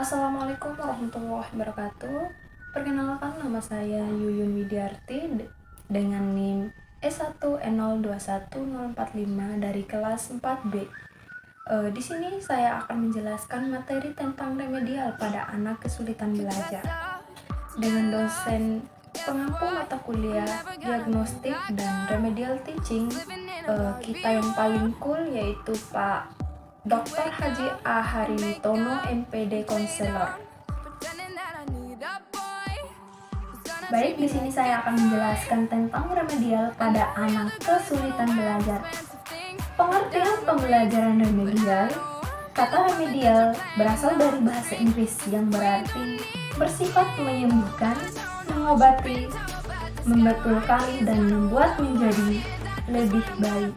Assalamualaikum warahmatullahi wabarakatuh. Perkenalkan, nama saya Yuyun Widiarti dengan NIM S1N021045 dari kelas 4B. Di sini saya akan menjelaskan materi tentang remedial pada anak kesulitan belajar dengan dosen pengampu mata kuliah diagnostik dan remedial teaching kita yang paling cool, yaitu Pak Dr. Haji A. Harimitono, MPD Konselor. Baik, di sini saya akan menjelaskan tentang remedial pada anak kesulitan belajar. Pengertian pembelajaran remedial. Kata remedial berasal dari bahasa Inggris yang berarti bersifat menyembuhkan, mengobati, membetulkan, dan membuat menjadi lebih baik.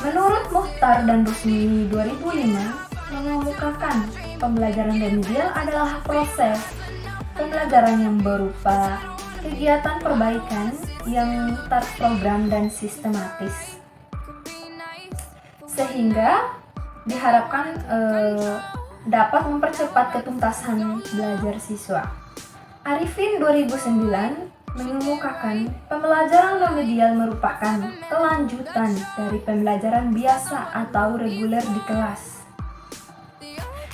Menurut Mukhtar dan Rusmini 2005 mengemukakan pembelajaran remedial adalah proses pembelajaran yang berupa kegiatan perbaikan yang terprogram dan sistematis, sehingga diharapkan dapat mempercepat ketuntasan belajar siswa. Arifin 2009 mengemukakan pembelajaran remedial merupakan kelanjutan dari pembelajaran biasa atau reguler di kelas.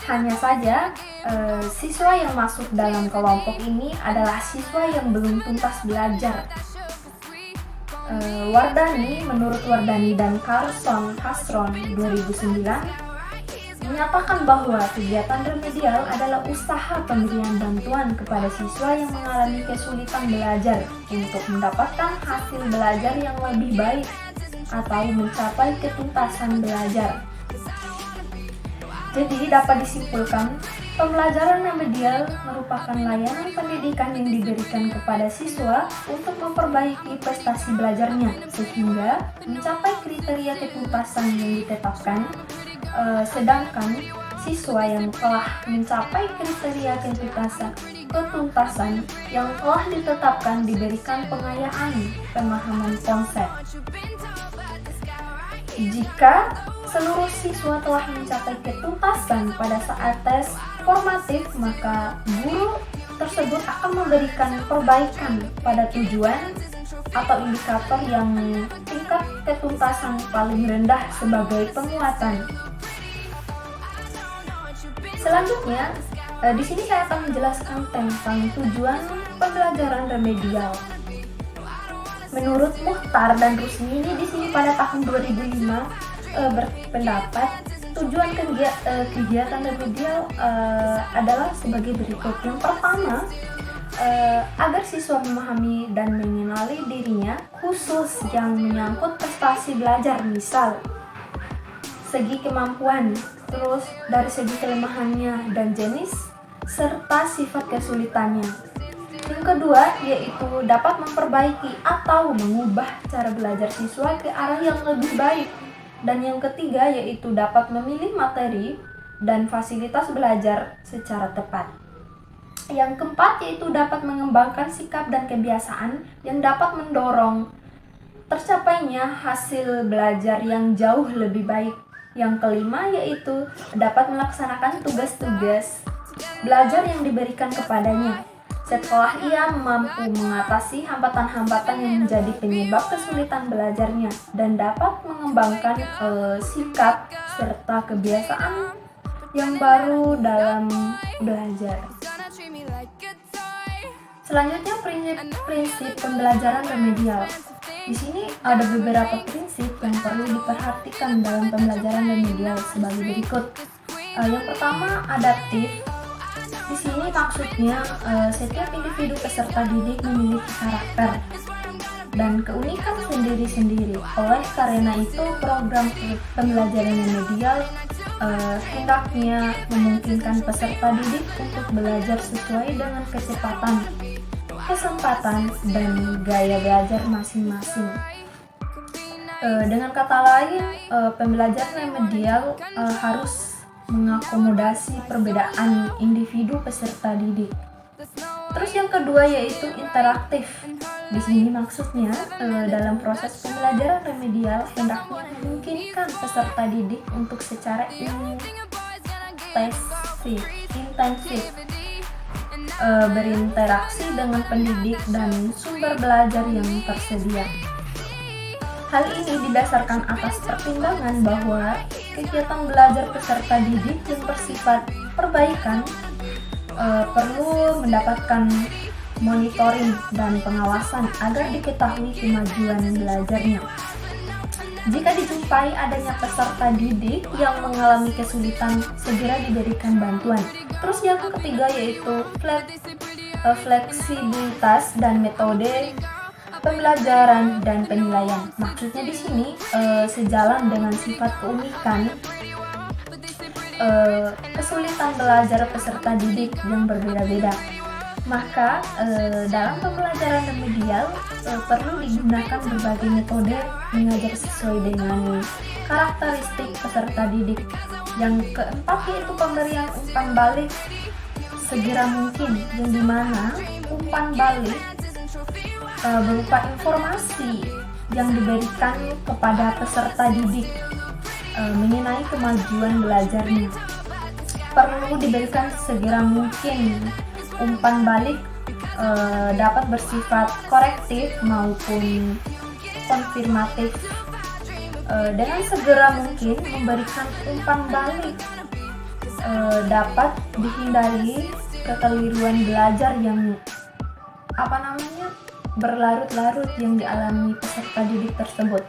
Hanya saja, siswa yang masuk dalam kelompok ini adalah siswa yang belum tuntas belajar. Menurut Wardani dan Carlson Hasron 2009 menyatakan bahwa kegiatan remedial adalah usaha pemberian bantuan kepada siswa yang mengalami kesulitan belajar untuk mendapatkan hasil belajar yang lebih baik atau mencapai ketuntasan belajar. Jadi dapat disimpulkan, pembelajaran remedial merupakan layanan pendidikan yang diberikan kepada siswa untuk memperbaiki prestasi belajarnya sehingga mencapai kriteria ketuntasan yang ditetapkan. Sedangkan siswa yang telah mencapai kriteria ketuntasan yang telah ditetapkan diberikan pengayaan pemahaman konsep. Jika seluruh siswa telah mencapai ketuntasan pada saat tes formatif, maka guru tersebut akan memberikan perbaikan pada tujuan atau indikator yang tingkat ketuntasan paling rendah sebagai penguatan. Selanjutnya, di sini saya akan menjelaskan tentang tujuan pembelajaran remedial. Menurut Mukhtar dan Rusmini di sini pada tahun 2005 berpendapat tujuan kegiatan remedial adalah sebagai berikut. Yang pertama, agar siswa memahami dan mengenali dirinya, khusus yang menyangkut prestasi belajar, misal segi kemampuan, terus dari segi kelemahannya dan jenis, serta sifat kesulitannya. Yang kedua, yaitu dapat memperbaiki atau mengubah cara belajar siswa ke arah yang lebih baik. Dan yang ketiga, yaitu dapat memilih materi dan fasilitas belajar secara tepat. Yang keempat, yaitu dapat mengembangkan sikap dan kebiasaan yang dapat mendorong tercapainya hasil belajar yang jauh lebih baik. Yang kelima, yaitu dapat melaksanakan tugas-tugas belajar yang diberikan kepadanya setelah ia mampu mengatasi hambatan-hambatan yang menjadi penyebab kesulitan belajarnya dan dapat mengembangkan sikap serta kebiasaan yang baru dalam belajar. Selanjutnya, prinsip pembelajaran remedial. Di sini ada beberapa prinsip yang perlu diperhatikan dalam pembelajaran remedial sebagai berikut. Yang pertama, adaptif. Di sini maksudnya setiap individu peserta didik memiliki karakter dan keunikan sendiri-sendiri. Oleh karena itu, program pembelajaran remedial hendaknya memungkinkan peserta didik untuk belajar sesuai dengan kecepatan, kesempatan, dan gaya belajar masing-masing. Dengan kata lain, pembelajaran remedial harus mengakomodasi perbedaan individu peserta didik. Terus yang kedua, yaitu interaktif. Di sini maksudnya dalam proses pembelajaran remedial hendaknya memungkinkan peserta didik untuk secara intensif, berinteraksi dengan pendidik dan sumber belajar yang tersedia. Hal ini didasarkan atas pertimbangan bahwa kegiatan belajar peserta didik yang bersifat perbaikan perlu mendapatkan monitoring dan pengawasan agar diketahui kemajuan belajarnya. Jika dijumpai adanya peserta didik yang mengalami kesulitan, segera diberikan bantuan. Terus yang ketiga yaitu fleksibilitas dan metode pembelajaran dan penilaian. Maksudnya di sini sejalan dengan sifat keunikan kesulitan belajar peserta didik yang berbeda-beda. Maka dalam pembelajaran remedial perlu digunakan berbagai metode mengajar sesuai dengan karakteristik peserta didik. Yang keempat yaitu pemberian umpan balik segera mungkin, yang dimana umpan balik berupa informasi yang diberikan kepada peserta didik mengenai kemajuan belajarnya. Perlu diberikan segera mungkin. Umpan balik dapat bersifat korektif maupun konfirmatif. Dengan segera mungkin memberikan umpan balik dapat dihindari kekeliruan belajar yang berlarut-larut yang dialami peserta didik tersebut.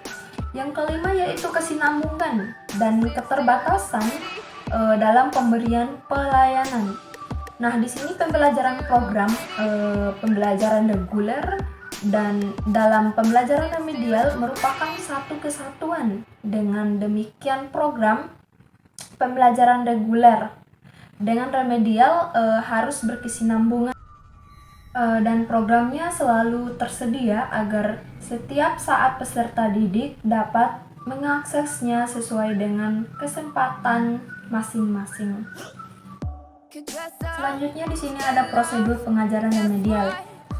Yang kelima yaitu kesinambungan dan keterbatasan dalam pemberian pelayanan. Nah, di sini pembelajaran program, pembelajaran reguler dan dalam pembelajaran remedial merupakan satu kesatuan. Dengan demikian program pembelajaran reguler dengan remedial harus berkesinambungan dan programnya selalu tersedia agar setiap saat peserta didik dapat mengaksesnya sesuai dengan kesempatan masing-masing. Selanjutnya di sini ada prosedur pengajaran remedial.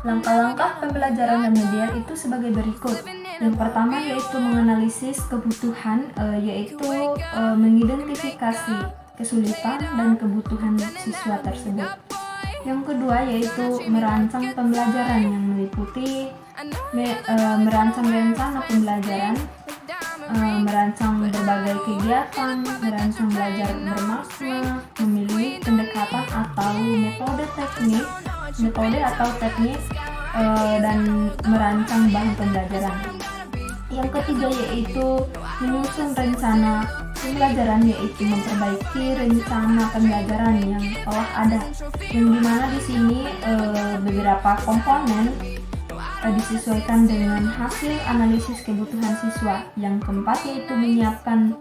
Langkah-langkah pembelajaran remedial itu sebagai berikut. Yang pertama yaitu menganalisis kebutuhan, yaitu mengidentifikasi kesulitan dan kebutuhan siswa tersebut. Yang kedua yaitu merancang pembelajaran yang meliputi merancang rencana pembelajaran, merancang berbagai kegiatan, merancang belajar bermakna, memilih pendekatan atau metode atau teknik, dan merancang bahan pembelajaran. Yang ketiga yaitu menyusun rencana pembelajaran, yaitu memperbaiki rencana pembelajaran yang telah ada, yang dimana di sini beberapa komponen disesuaikan dengan hasil analisis kebutuhan siswa. Yang keempat yaitu menyiapkan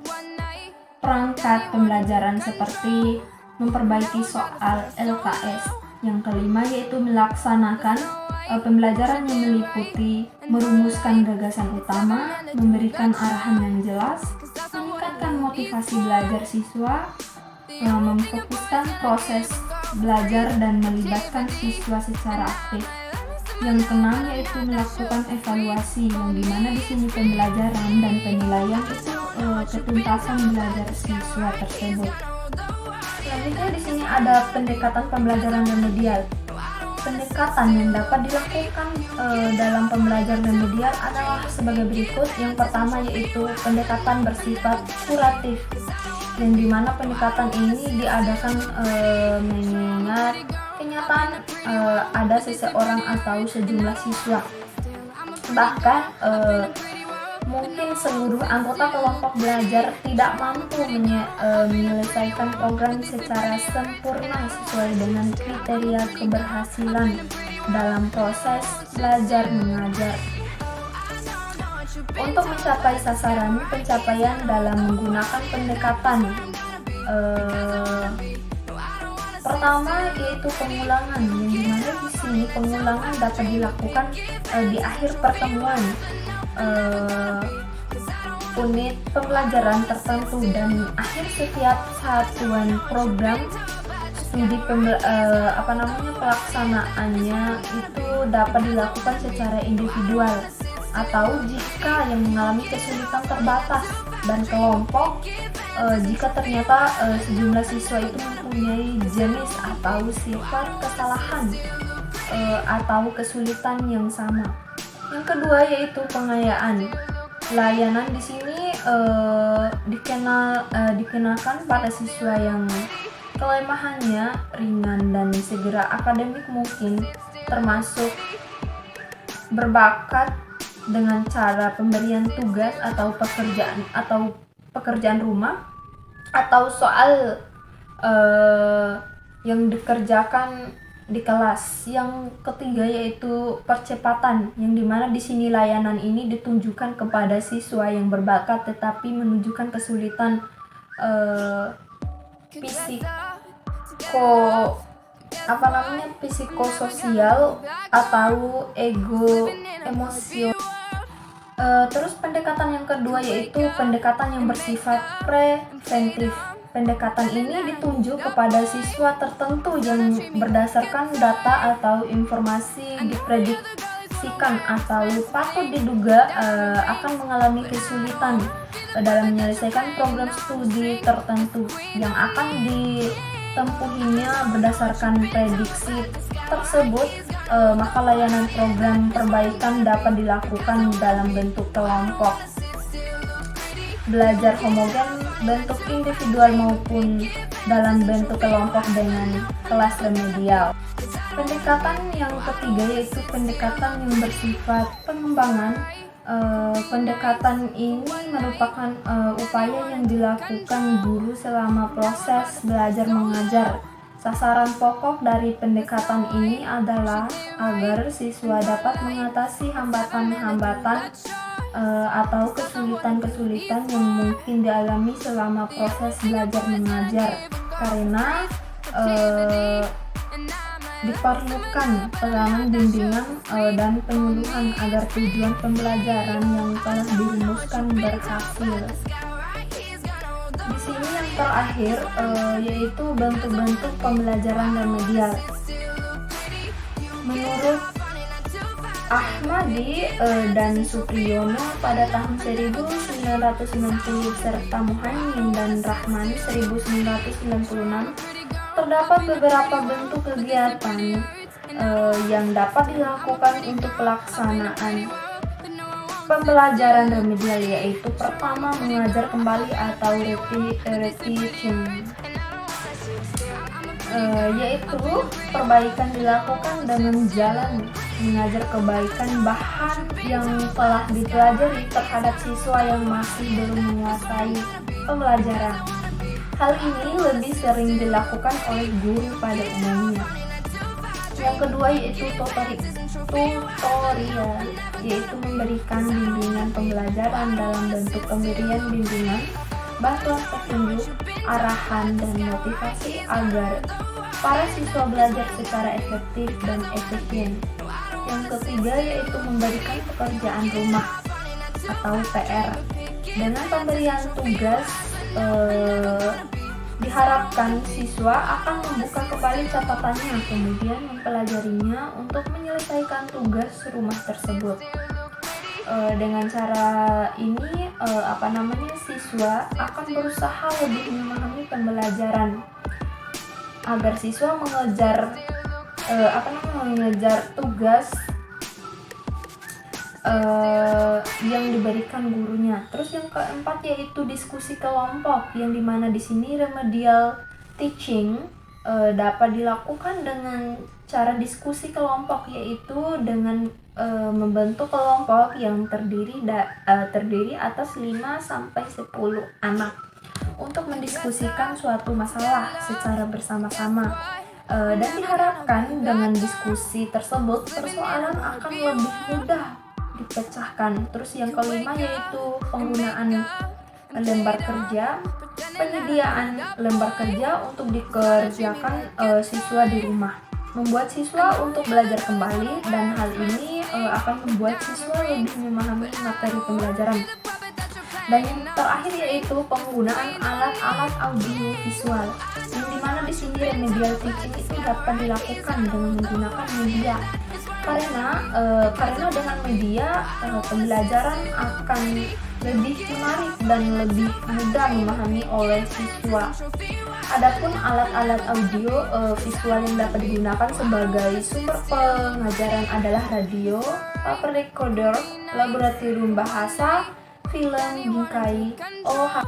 perangkat pembelajaran seperti memperbaiki soal LKS. Yang kelima yaitu melaksanakan pembelajaran yang meliputi merumuskan gagasan utama, memberikan arahan yang jelas, meningkatkan motivasi belajar siswa, memfokuskan proses belajar dan melibatkan siswa secara aktif. Yang keenam yaitu melakukan evaluasi, yang dimana di sini pembelajaran dan penilaian itu ketuntasan belajar siswa tersebut. Selanjutnya di sini ada pendekatan pembelajaran remedial. Pendekatan yang dapat dilakukan dalam pembelajaran remedial adalah sebagai berikut. Yang pertama yaitu pendekatan bersifat kuratif, yang dimana pendekatan ini diadakan mengingat kenyataan ada seseorang atau sejumlah siswa, bahkan mungkin seluruh anggota kelompok belajar tidak mampu menyelesaikan program secara sempurna sesuai dengan kriteria keberhasilan dalam proses belajar mengajar. Untuk mencapai sasaran pencapaian dalam menggunakan pendekatan pertama yaitu pengulangan, yang dimana di sini pengulangan dapat dilakukan di akhir pertemuan unit pembelajaran tertentu dan akhir setiap satuan program studi pelaksanaannya itu dapat dilakukan secara individual, atau jika yang mengalami kesulitan terbatas dan kelompok, jika ternyata sejumlah siswa itu mempunyai jenis atau sifat kesalahan atau kesulitan yang sama. Yang kedua yaitu pengayaan. Layanan di sini dikenakan pada siswa yang kelemahannya ringan dan segera akademik mungkin, termasuk berbakat dengan cara pemberian tugas atau pekerjaan rumah atau soal yang dikerjakan di kelas. Yang ketiga yaitu percepatan, yang dimana di sini layanan ini ditunjukkan kepada siswa yang berbakat tetapi menunjukkan kesulitan psikososial atau ego emosional. Terus pendekatan yang kedua yaitu pendekatan yang bersifat preventif. Pendekatan ini ditunjuk kepada siswa tertentu yang berdasarkan data atau informasi diprediksikan atau patut diduga akan mengalami kesulitan dalam menyelesaikan program studi tertentu yang akan ditempuhinya berdasarkan prediksi tersebut. Maka layanan program perbaikan dapat dilakukan dalam bentuk kelompok belajar homogen, bentuk individual maupun dalam bentuk kelompok dengan kelas remedial. Pendekatan yang ketiga yaitu pendekatan yang bersifat pengembangan. Pendekatan ini merupakan upaya yang dilakukan guru selama proses belajar mengajar. Sasaran pokok dari pendekatan ini adalah agar siswa dapat mengatasi hambatan-hambatan atau kesulitan-kesulitan yang mungkin dialami selama proses belajar mengajar, karena diperlukan peranan bimbingan dan penyuluhan agar tujuan pembelajaran yang telah dirumuskan berhasil. Di sini yang terakhir yaitu bentuk-bentuk pembelajaran remedial. Menurut Ahmadi dan Supriyono pada tahun 1990 serta Muhaimin dan Rahmani 1996, terdapat beberapa bentuk kegiatan yang dapat dilakukan untuk pelaksanaan pembelajaran remedial, yaitu pertama mengajar kembali atau reteaching, yaitu perbaikan dilakukan dengan jalan mengajar kebaikan bahan yang telah dipelajari terhadap siswa yang masih belum menguasai pembelajaran. Hal ini lebih sering dilakukan oleh guru pada umumnya. Yang kedua yaitu tutorial, yaitu memberikan bimbingan pembelajaran dalam bentuk pemberian bimbingan, bantuan petunjuk, arahan, dan motivasi agar para siswa belajar secara efektif dan efisien. Yang ketiga yaitu memberikan pekerjaan rumah atau PR. Dengan pemberian tugas diharapkan siswa akan membuka kembali catatannya, kemudian mempelajarinya untuk menyelesaikan tugas rumah tersebut. Dengan cara ini siswa akan berusaha lebih memahami pembelajaran agar siswa mengejar tugas yang diberikan gurunya. Terus yang keempat yaitu diskusi kelompok, yang dimana di sini remedial teaching dapat dilakukan dengan cara diskusi kelompok, yaitu dengan membentuk kelompok yang terdiri atas 5 sampai 10 anak untuk mendiskusikan suatu masalah secara bersama-sama. Dan diharapkan dengan diskusi tersebut persoalan akan lebih mudah dipecahkan. Terus yang kelima yaitu penggunaan lembar kerja, penyediaan lembar kerja untuk dikerjakan siswa di rumah, membuat siswa untuk belajar kembali, dan hal ini akan membuat siswa lebih memahami materi pembelajaran. Dan yang terakhir yaitu penggunaan alat-alat audio visual, yang dimana di sini remedial teaching itu dapat dilakukan dengan menggunakan media, karena dengan media pembelajaran akan lebih menarik dan lebih mudah memahami oleh siswa. Adapun alat-alat audio visual yang dapat digunakan sebagai sumber pengajaran adalah radio, tape recorder, laboratorium bahasa, film, bingkai, OH.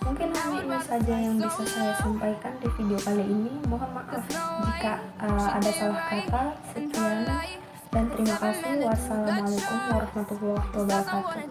Mungkin hanya ini saja yang bisa saya sampaikan di video kali ini. Mohon maaf jika ada salah kata. Sekian dan terima kasih. Wassalamualaikum warahmatullahi wabarakatuh.